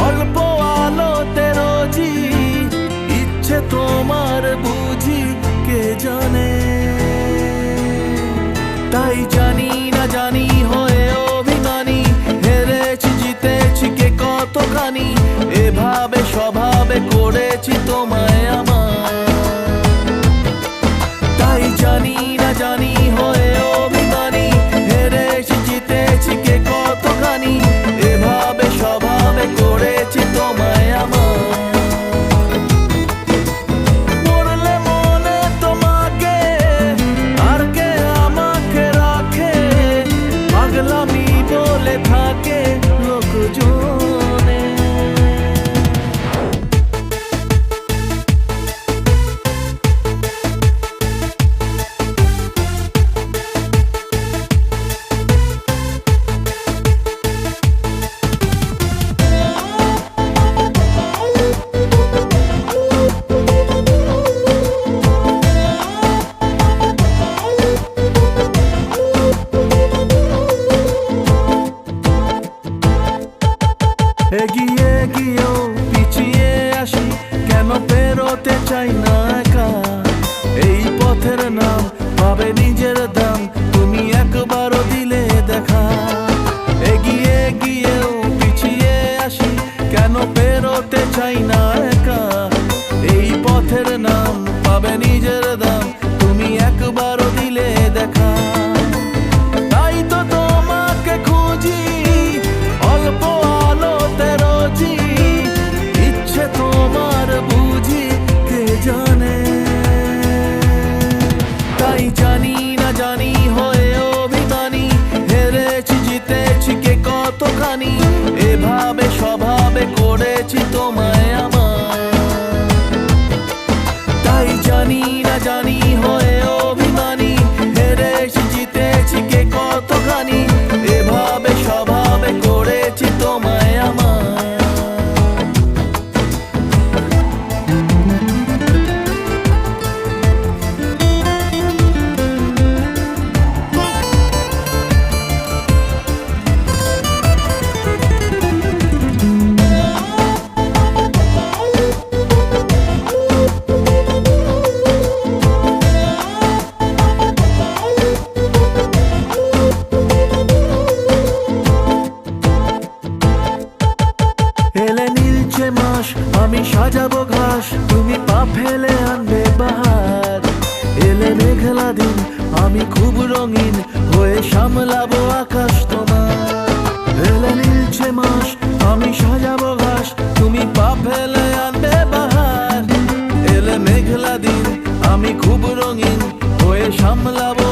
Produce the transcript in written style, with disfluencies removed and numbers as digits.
অল্প আলোতে রোজি ইচ্ছে তোমার বুঝি কে জানে। তাই জানি না জানি হয়ে অভিমানী, হেরেছি জিতেছি কে কতখানি, এভাবে স্বভাবে করেছি তোমায় আমার। তাই জানি না জানি হয়ে অভিমানী, হেরেছি জিতেছি কে কতখানি, এভাবে স্বভাবে করেছি তোমায় আমার। মরলে মনে তোমাকে আর কে আমাকে রাখে, পাগলামি বলে থাকে লোকজনে। এগিয়ে গিয়েও পিছিয়ে আসি, কেন পেরোতে চাই না একা। এই পথের নাম পাবে নিজের দাম, তুমি একবারও দিলে দেখা। এগিয়ে গিয়েও পিছিয়ে আসি, কেন পেরোতে চাই না একা। এই পথের নাম পাবে নিজের দাম, তুমি একবারও দিলে দেখা। তাই তো তোমাকে খুঁজি অল্প আলোতে রোজি, ইচ্ছে তোমার বুঝি কে জানে। তাই জানি না জানি হয়ে অভিমানী, হেরেছি জিতেছি কে কতখানি, এভাবে স্বভাবে করেছি তোমায় আমার। তাই জানি না জানি হয়ে অভিমানী, হেরেছি জিতেছি কে কতখানি, এভাবে স্বভাবে করেছি তোমায় আমার। এলে নীলছে মাস আমি সাজাবো ঘাস, তুমি পা ফেলে আনবে বাহার। এলে মেঘলা দিন আমি খুব রঙিন হয়ে সামলাবো আকাশ তোমার। এলে নীলছে মাস আমি সাজাবো ঘাস, তুমি পা ফেলে আনবে বাহার। এলে মেঘলা দিন আমি খুব রঙিন হয়ে সামলাবো